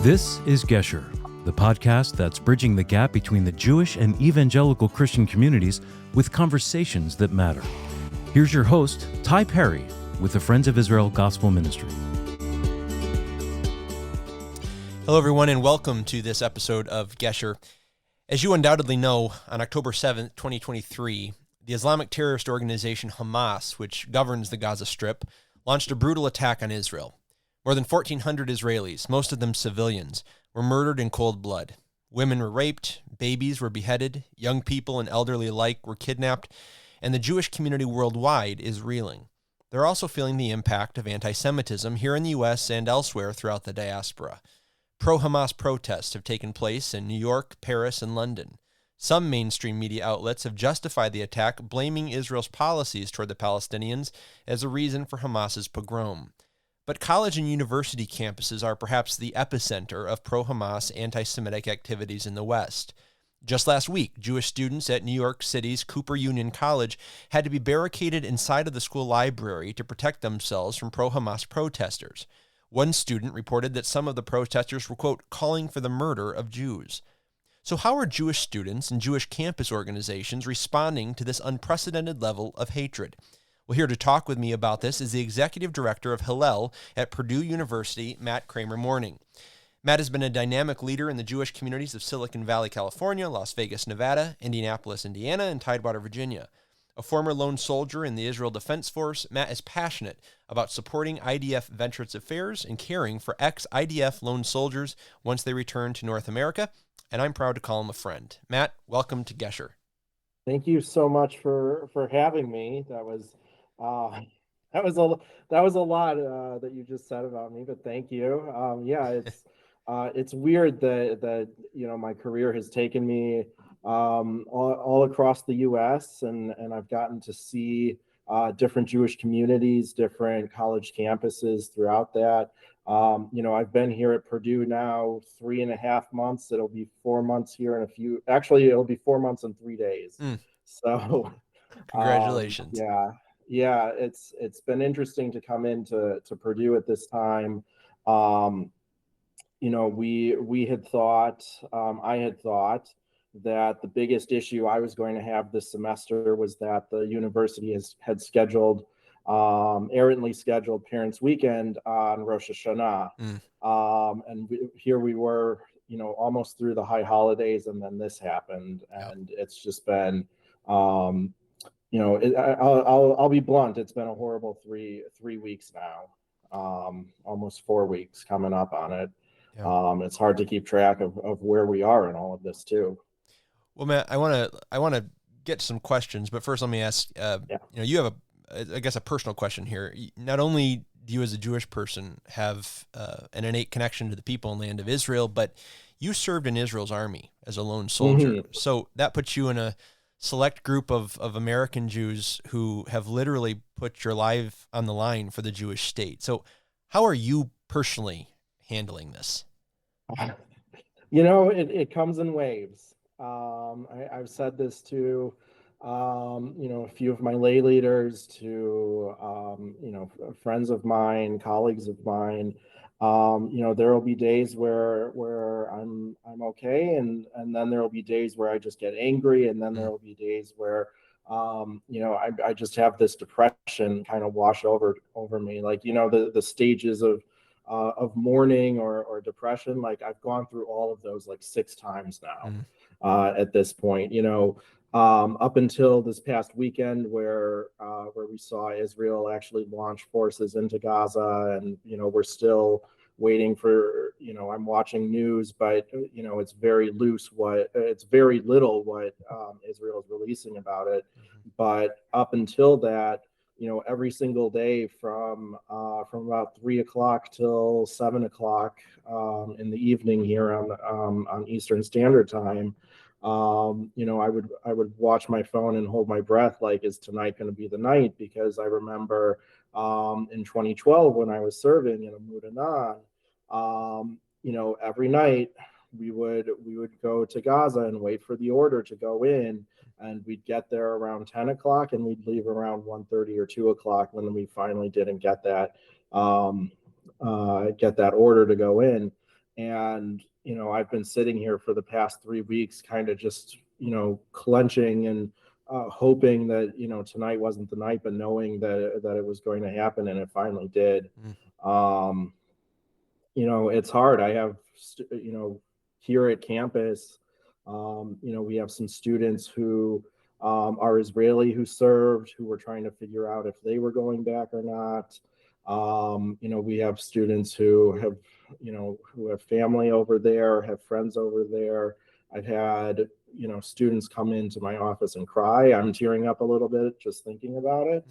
This is Gesher, the podcast that's bridging the gap between the Jewish and evangelical Christian communities with conversations that matter. Here's your host, Ty Perry, with the Friends of Israel Gospel Ministry. Hello, everyone, and welcome to this episode of Gesher. As you undoubtedly know, on October 7th, 2023, the Islamic terrorist organization Hamas, which governs the Gaza Strip, launched a brutal attack on Israel. More than 1,400 Israelis, most of them civilians, were murdered in cold blood. Women were raped, babies were beheaded, young people and elderly alike were kidnapped, and the Jewish community worldwide is reeling. They're also feeling the impact of anti-Semitism here in the U.S. and elsewhere throughout the diaspora. Pro-Hamas protests have taken place in New York, Paris, and London. Some mainstream media outlets have justified the attack, blaming Israel's policies toward the Palestinians as a reason for Hamas's pogrom. But college and university campuses are perhaps the epicenter of pro-Hamas anti-Semitic activities in the West. Just last week, Jewish students at New York City's Cooper Union College had to be barricaded inside of the school library to protect themselves from pro-Hamas protesters. One student reported that some of the protesters were, quote, calling for the murder of Jews. So how are Jewish students and Jewish campus organizations responding to this unprecedented level of hatred? Well, here to talk with me about this is the executive director of Hillel at Purdue University, Matt Kramer-Morning. Matt has been a dynamic leader in the Jewish communities of Silicon Valley, California, Las Vegas, Nevada, Indianapolis, Indiana, and Tidewater, Virginia. A former lone soldier in the Israel Defense Force, Matt is passionate about supporting IDF Veterans Affairs and caring for ex-IDF lone soldiers once they return to North America, and I'm proud to call him a friend. Matt, welcome to Gesher. Thank you so much for having me. That was a lot that you just said about me, but thank you. It's weird that my career has taken me all across the U.S. and I've gotten to see different Jewish communities, different college campuses throughout that. I've been here at Purdue now 3.5 months. It'll be 4 months here it'll be 4 months and 3 days. So congratulations. Yeah, it's been interesting to come into Purdue at this time. We had thought, I had thought that the biggest issue I was going to have this semester was that the university had scheduled, errantly scheduled Parents' Weekend on Rosh Hashanah. Here we were, almost through the high holidays, and then this happened, and it's just been, I'll be blunt. It's been a horrible three weeks now, almost 4 weeks coming up on it. It's hard to keep track of where we are in all of this too. Well, Matt, I want to get some questions, but first let me ask. You have a personal question here. Not only do you, as a Jewish person, have an innate connection to the people and land of Israel, but you served in Israel's army as a lone soldier. Mm-hmm. So that puts you in a select group of American Jews who have literally put your life on the line for the Jewish state. So how are you personally handling this? It comes in waves. I've said this to, a few of my lay leaders, to, friends of mine, colleagues of mine. There will be days where I'm okay, and then there will be days where I just get angry, and then there will be days where I just have this depression kind of wash over me, like the stages of mourning or depression. Like I've gone through all of those like 6 times now at this point. Up until this past weekend where we saw Israel actually launch forces into Gaza, and we're still waiting for, I'm watching news, but it's very little what Israel is releasing about it. But up until that, every single day from about 3 o'clock till 7 o'clock in the evening here on Eastern Standard Time, I would watch my phone and hold my breath, like, is tonight going to be the night? Because I remember in 2012 when I was serving in Amud Anan, every night we would go to Gaza and wait for the order to go in, and we'd get there around 10 o'clock and we'd leave around 1:30 or 2 o'clock when we finally didn't get that order to go in. And, I've been sitting here for the past 3 weeks, kind of just, clenching and hoping that, tonight wasn't the night, but knowing that it was going to happen, and it finally did. Um, it's hard. I have, here at campus, we have some students who are Israeli who served, who were trying to figure out if they were going back or not. We have students who have family over there, have friends over there. I've had, students come into my office and cry. I'm tearing up a little bit just thinking about it.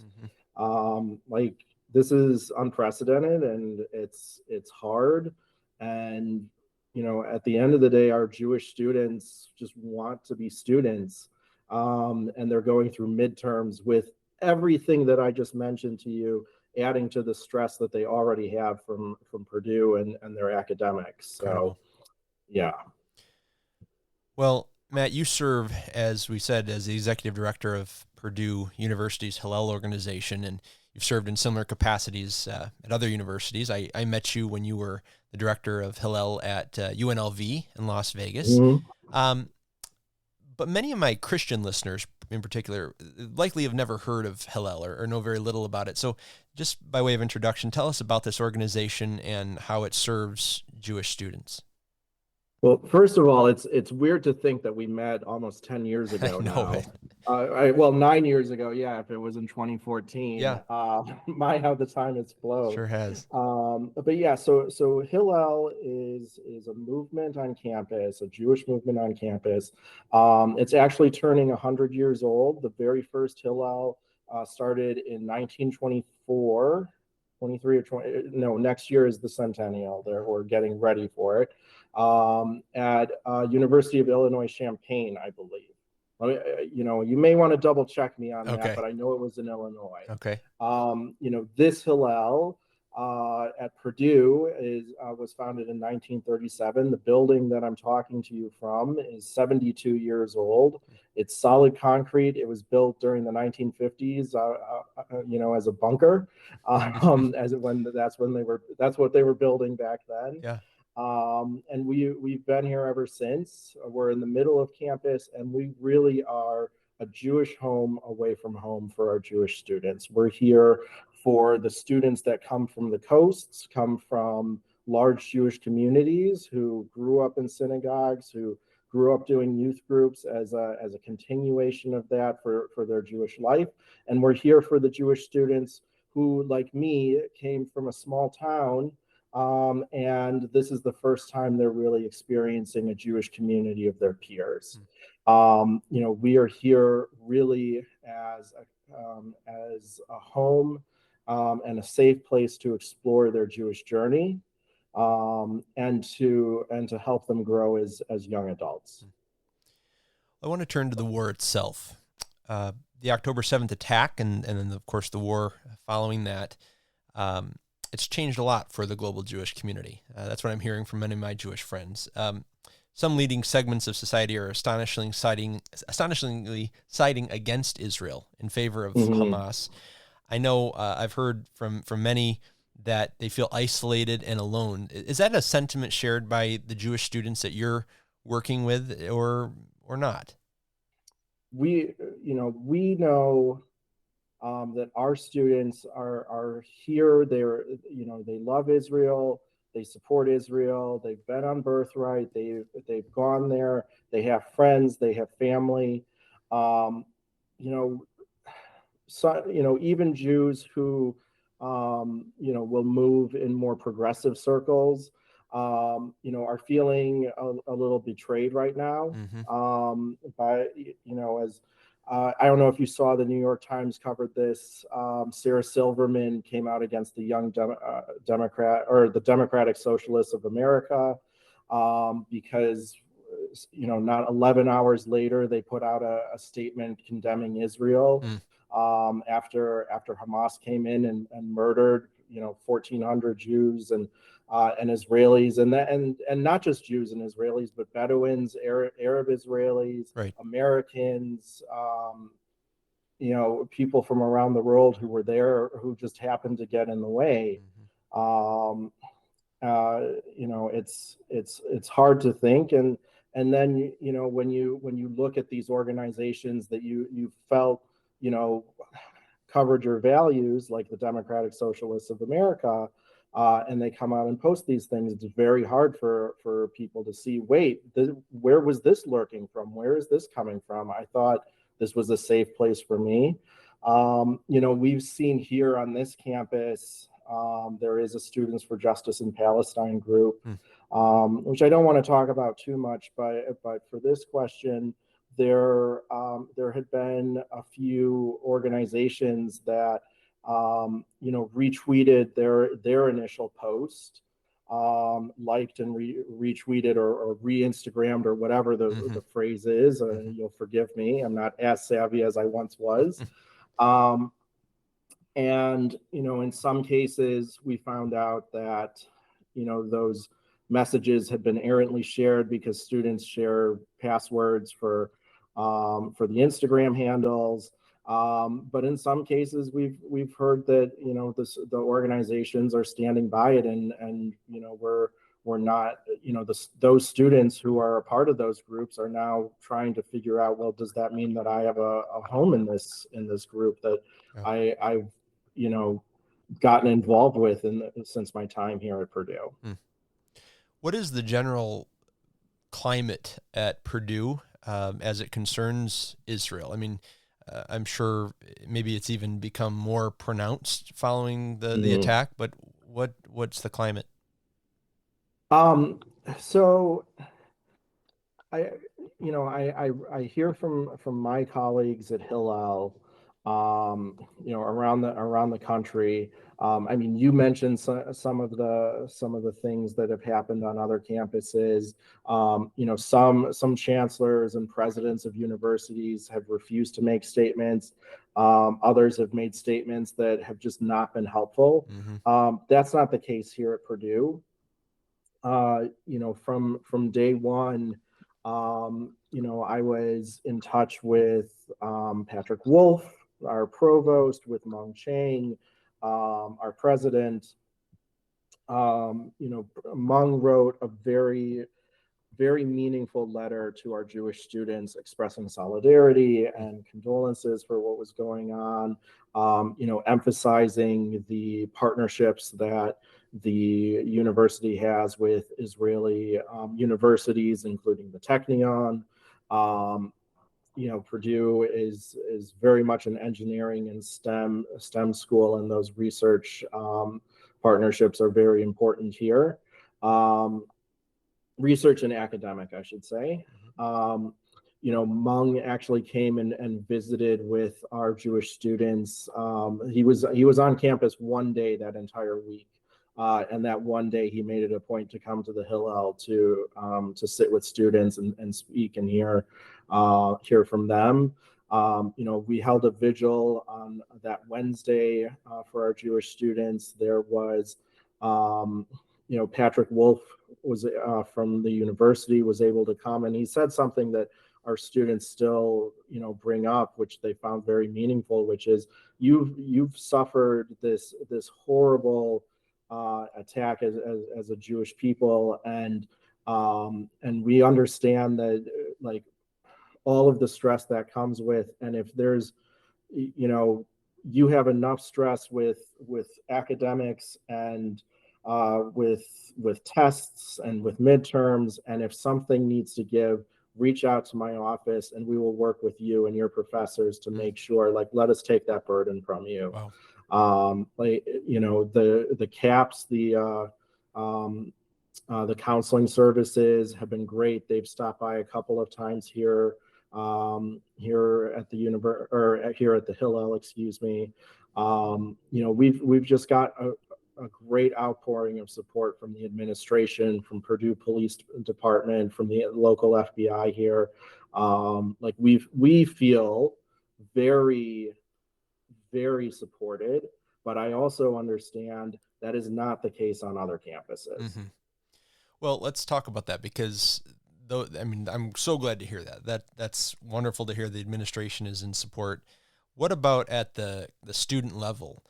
Like, this is unprecedented, and it's hard. And, at the end of the day, our Jewish students just want to be students. And they're going through midterms with everything that I just mentioned to you, adding to the stress that they already have from Purdue and their academics. So, Incredible. Yeah. Well, Matt, you serve, as we said, as the executive director of Purdue University's Hillel organization, and you've served in similar capacities at other universities. I met you when you were the director of Hillel at UNLV in Las Vegas. But many of my Christian listeners in particular likely have never heard of Hillel or know very little about it. So just by way of introduction, tell us about this organization and how it serves Jewish students. Well, first of all, it's weird to think that we met almost 10 years ago know, now. Well, 9 years ago, yeah, if it was in 2014. Yeah. My, how the time has flown. Sure has. But yeah, so Hillel is a movement on campus, a Jewish movement on campus. It's actually turning 100 years old. The very first Hillel started in 1924. 23 or 20, no, next year is the centennial. We're getting ready for it. At University of Illinois Champaign, I believe. You may want to double check me on that, but I know it was in Illinois. Okay. This Hillel at Purdue was founded in 1937. The building that I'm talking to you from is 72 years old. It's solid concrete. It was built during the 1950s, as a bunker, that's what they were building back then. Yeah. And we've been here ever since. We're in the middle of campus, and we really are a Jewish home away from home for our Jewish students. We're here for the students that come from the coasts, come from large Jewish communities, who grew up in synagogues, who grew up doing youth groups as a continuation of that for their Jewish life. And we're here for the Jewish students who, like me, came from a small town, and this is the first time they're really experiencing a Jewish community of their peers. We are here really as a home and a safe place to explore their Jewish journey, and to help them grow as young adults. I want to turn to the war itself. The October 7th attack, and then, of course, the war following that, it's changed a lot for the global Jewish community. That's what I'm hearing from many of my Jewish friends. Some leading segments of society are astonishingly siding against Israel in favor of Hamas. I know I've heard from many that they feel isolated and alone. Is that a sentiment shared by the Jewish students that you're working with, or not? We know that our students are here. They love Israel. They support Israel. They've been on Birthright. They've gone there. They have friends. They have family. Even Jews who will move in more progressive circles, are feeling a little betrayed right now. As I don't know if you saw, the New York Times covered this. Sarah Silverman came out against the Young Democrat, or the Democratic Socialists of America, because not 11 hours later they put out a statement condemning Israel after Hamas came in and murdered 1,400 Jews and Israelis, and not just Jews and Israelis, but Bedouins, Arab Israelis, right, Americans, people from around the world who were there, who just happened to get in the way. it's hard to think. And then, when you look at these organizations that you felt, covered your values, like the Democratic Socialists of America, and they come out and post these things, it's very hard for people to see, wait, where was this lurking from? Where is this coming from? I thought this was a safe place for me. We've seen here on this campus, there is a Students for Justice in Palestine group, which I don't want to talk about too much, but for this question, there had been a few organizations that retweeted their initial post, liked and retweeted or re-Instagrammed or whatever the phrase is. You'll forgive me, I'm not as savvy as I once was. And in some cases, we found out that those messages had been errantly shared because students share passwords for the Instagram handles. But in some cases, we've heard that the organizations are standing by it, and we're not, those students who are a part of those groups are now trying to figure out, well, does that mean that I have a home in this group that I've gotten involved with since my time here at Purdue? What is the general climate at Purdue as it concerns Israel? I mean, I'm sure maybe it's even become more pronounced following the attack, but what's the climate? So I hear from my colleagues at Hillel, around the country. I mean, you mentioned some of the things that have happened on other campuses. Some chancellors and presidents of universities have refused to make statements. Others have made statements that have just not been helpful. That's not the case here at Purdue. From day one, I was in touch with Patrick Wolf, our provost, with Meng Chang, our president. Meng wrote a very, very meaningful letter to our Jewish students expressing solidarity and condolences for what was going on, emphasizing the partnerships that the university has with Israeli universities, including the Technion. Purdue is very much an engineering and STEM school, and those research partnerships are very important here. Research and academic, I should say. Meng actually came and visited with our Jewish students. He was on campus one day that entire week. And that one day he made it a point to come to the Hillel to sit with students and speak and hear from them. We held a vigil on that Wednesday for our Jewish students. There was, Patrick Wolf was from the university, was able to come, and he said something that our students still, bring up, which they found very meaningful, which is you've suffered this horrible attack as a Jewish people, and we understand that, like, all of the stress that comes with, and if there's, you have enough stress with academics and with tests and with midterms, and if something needs to give, reach out to my office and we will work with you and your professors to make sure, like, let us take that burden from you. Wow. The CAPS, the counseling services have been great. They've stopped by a couple of times here at the here at the Hillel, excuse me. We've just got a great outpouring of support from the administration, from Purdue Police Department, from the local FBI here. We feel very, very supported, but I also understand that is not the case on other campuses. Mm-hmm. Well, let's talk about that, because I'm so glad to hear that. That's wonderful to hear the administration is in support. What about at the student level?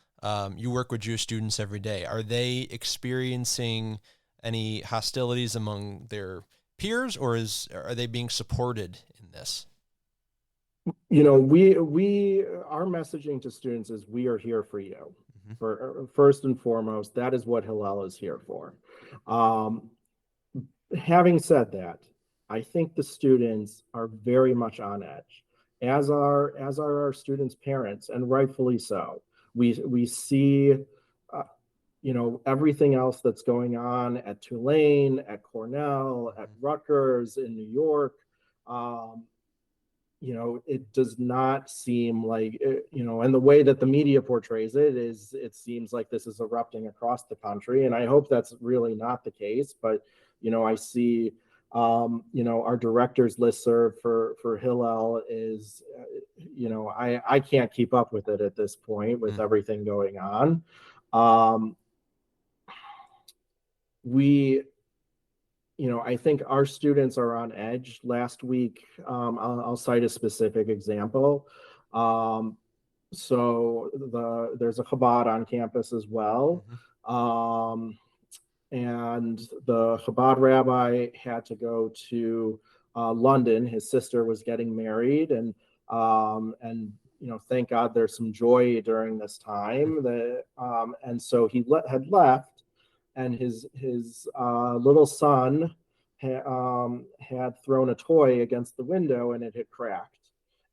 You work with Jewish students every day. Are they experiencing any hostilities among their peers, or are they being supported in this? Our messaging to students is we are here for you. Mm-hmm. For first and foremost, that is what Hillel is here for. Having said that, I think the students are very much on edge, as are our students' parents, and rightfully so. We see everything else that's going on at Tulane, at Cornell, at Rutgers, in New York. It does not seem like, and the way that the media portrays it is, it seems like this is erupting across the country. And I hope that's really not the case. But, I see, our director's listserv for Hillel is, I can't keep up with it at this point with everything going on. I think our students are on edge. Last week, I'll cite a specific example. So there's a Chabad on campus as well. And the Chabad rabbi had to go to London. His sister was getting married, and thank God there's some joy during this time. And so he had left. And his little son had thrown a toy against the window, and it had cracked.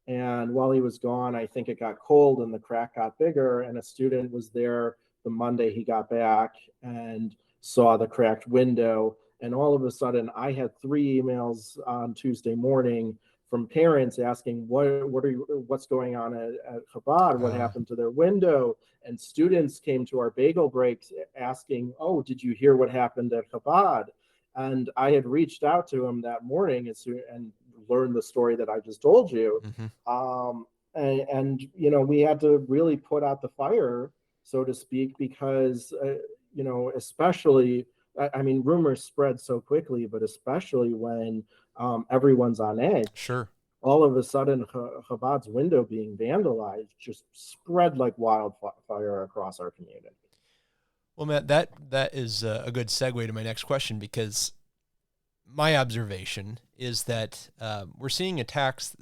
And while he was gone, I think it got cold and the crack got bigger. And a student was there the Monday he got back and saw the cracked window. And all of a sudden, I had 3 emails on Tuesday morning from parents asking, what's going on at Chabad? What happened to their window? And students came to our bagel breaks asking, oh, did you hear what happened at Chabad? And I had reached out to him that morning and learned the story that I just told you. And we had to really put out the fire, so to speak, because, especially, I mean, rumors spread so quickly, but especially when everyone's on edge. Sure. All of a sudden, Chabad's window being vandalized just spread like wildfire across our community. Well, Matt, that is a good segue to my next question, because my observation is that we're seeing attacks.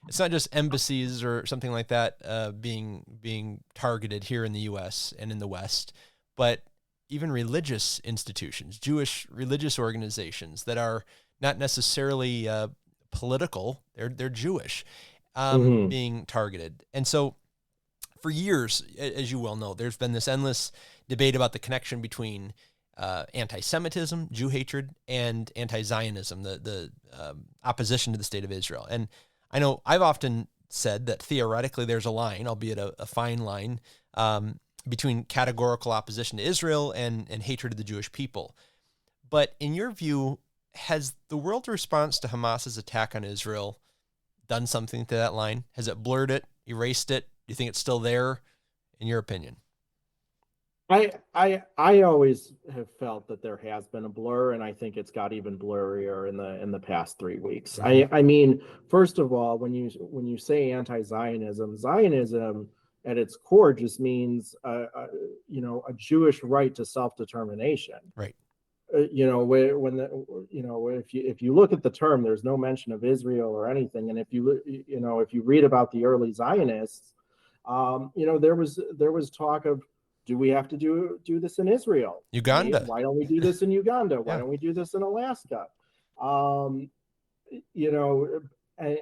It's not just embassies or something like that being targeted here in the U.S. and in the West, but even religious institutions, Jewish religious organizations that are not necessarily political, they're Jewish, being targeted. And so for years, as you well know, there's been this endless debate about the connection between anti-Semitism, Jew hatred, and anti-Zionism, the opposition to the state of Israel. And I know I've often said that theoretically there's a line, albeit a fine line, between categorical opposition to Israel and hatred of the Jewish people. But in your view, has the world's response to Hamas's attack on Israel done something to that line? Has it blurred it, erased it? Do you think it's still there, in your opinion? I always have felt that there has been a blur, and I think it's got even blurrier in the past 3 weeks. I mean, first of all, when you say anti-Zionism, Zionism at its core just means a Jewish right to self-determination. Right. If you look at the term, there's no mention of Israel or anything. And if you read about the early Zionists, there was talk of, do we have to do this in Israel? Uganda. Why don't we do this in Uganda? Why Yeah. don't we do this in Alaska? And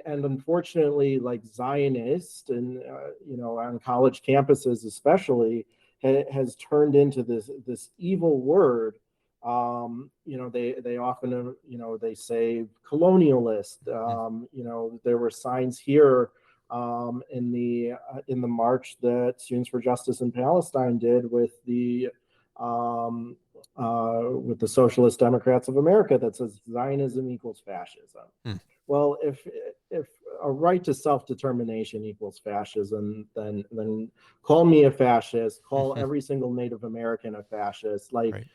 unfortunately, like Zionist and on college campuses especially, has turned into this evil word. They often they say colonialist. There were signs here in the march that Students for Justice in Palestine did with the Socialist Democrats of America that says Zionism equals fascism. Well, if a right to self-determination equals fascism, then call me a fascist, call every single Native American a fascist, Right.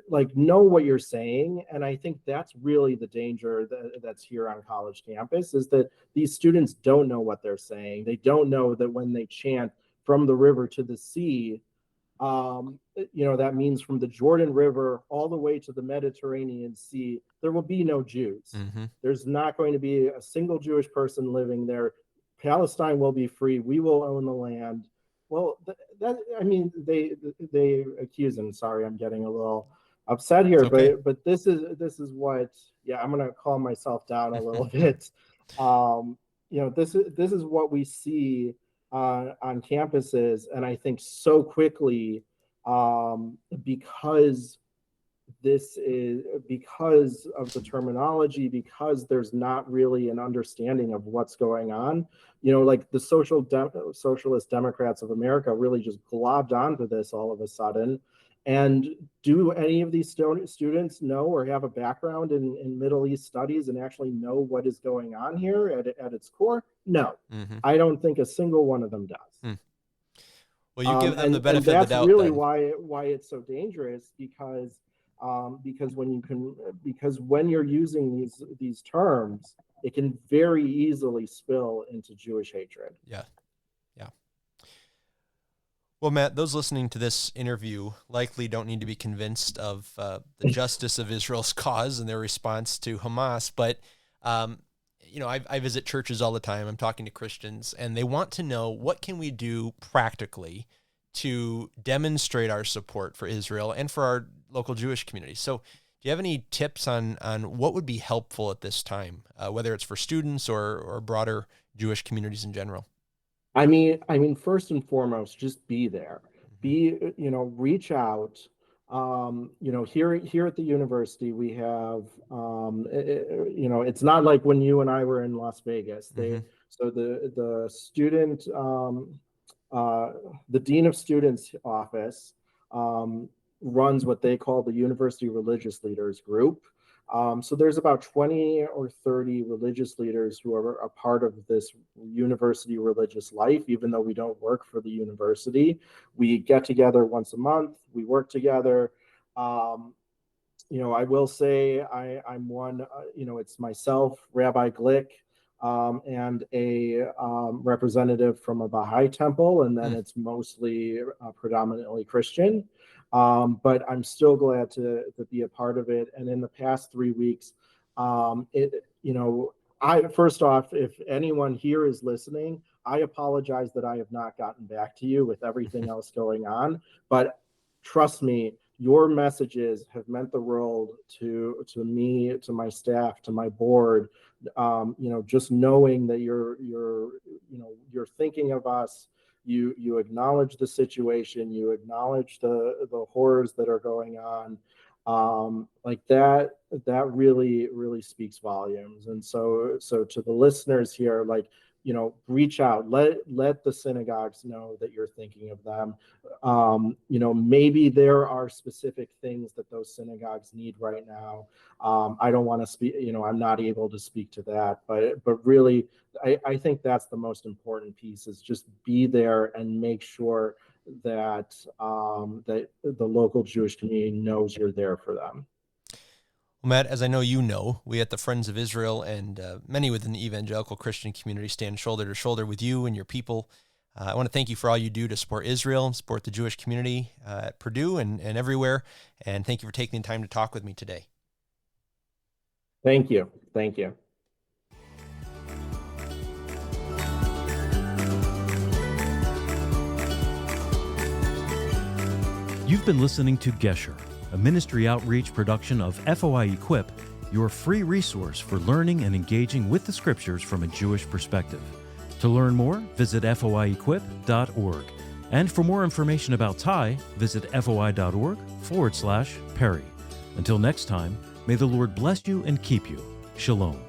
like know what you're saying. And I think that's really the danger that's here on college campus, is that these students don't know what they're saying. They don't know that when they chant from the river to the sea, That means from the Jordan River all the way to the Mediterranean Sea, there will be no Jews. Mm-hmm. There's not going to be a single Jewish person living there. Palestine will be free. We will own the land. Well, they accuse him. Sorry, I'm getting a little upset here, okay. but this is what. Yeah, I'm gonna calm myself down a little bit. This is what we see on campuses, and I think so quickly because of the terminology, because there's not really an understanding of what's going on. Like the Socialist Democrats of America really just globbed onto this all of a sudden. And do any of these students know or have a background in Middle East studies and actually know what is going on here at its core? No, Mm-hmm. I don't think a single one of them does. Well, you give them the benefit of the doubt. That's really why it's so dangerous, because when you're using these terms, it can very easily spill into Jewish hatred. Yeah. Well, Matt, those listening to this interview likely don't need to be convinced of the justice of Israel's cause and their response to Hamas. But, I visit churches all the time. I'm talking to Christians, and they want to know, what can we do practically to demonstrate our support for Israel and for our local Jewish community? So do you have any tips on what would be helpful at this time, whether it's for students or broader Jewish communities in general? I mean, first and foremost, just be there. Reach out. Here at the university, we have, it's not like when you and I were in Las Vegas. So the student, the Dean of Students office runs what they call the University Religious Leaders Group. So there's about 20 or 30 religious leaders who are a part of this university religious life, even though we don't work for the university. We get together once a month, we work together. I will say I'm one, it's myself, Rabbi Glick, and a representative from a Baha'i temple, and then it's mostly predominantly Christian. But I'm still glad to be a part of it. And in the past 3 weeks, first off, if anyone here is listening, I apologize that I have not gotten back to you with everything else going on. But trust me, your messages have meant the world to me, to my staff, to my board. Just knowing that you're thinking of us. You acknowledge the situation, you acknowledge the horrors that are going on, like that really, really speaks volumes. And so to the listeners here, reach out, let the synagogues know that you're thinking of them. Maybe there are specific things that those synagogues need right now. I don't want to speak, I'm not able to speak to that, but really, I think that's the most important piece, is just be there and make sure that that the local Jewish community knows you're there for them. Well, Matt, as I know you know, we at the Friends of Israel and many within the evangelical Christian community stand shoulder to shoulder with you and your people. I want to thank you for all you do to support Israel and support the Jewish community at Purdue and everywhere. And thank you for taking the time to talk with me today. Thank you. Thank you. You've been listening to Gesher, a ministry outreach production of FOI Equip, your free resource for learning and engaging with the scriptures from a Jewish perspective. To learn more, visit foiequip.org. And for more information about Ty, visit foi.org/Perry. Until next time, may the Lord bless you and keep you. Shalom.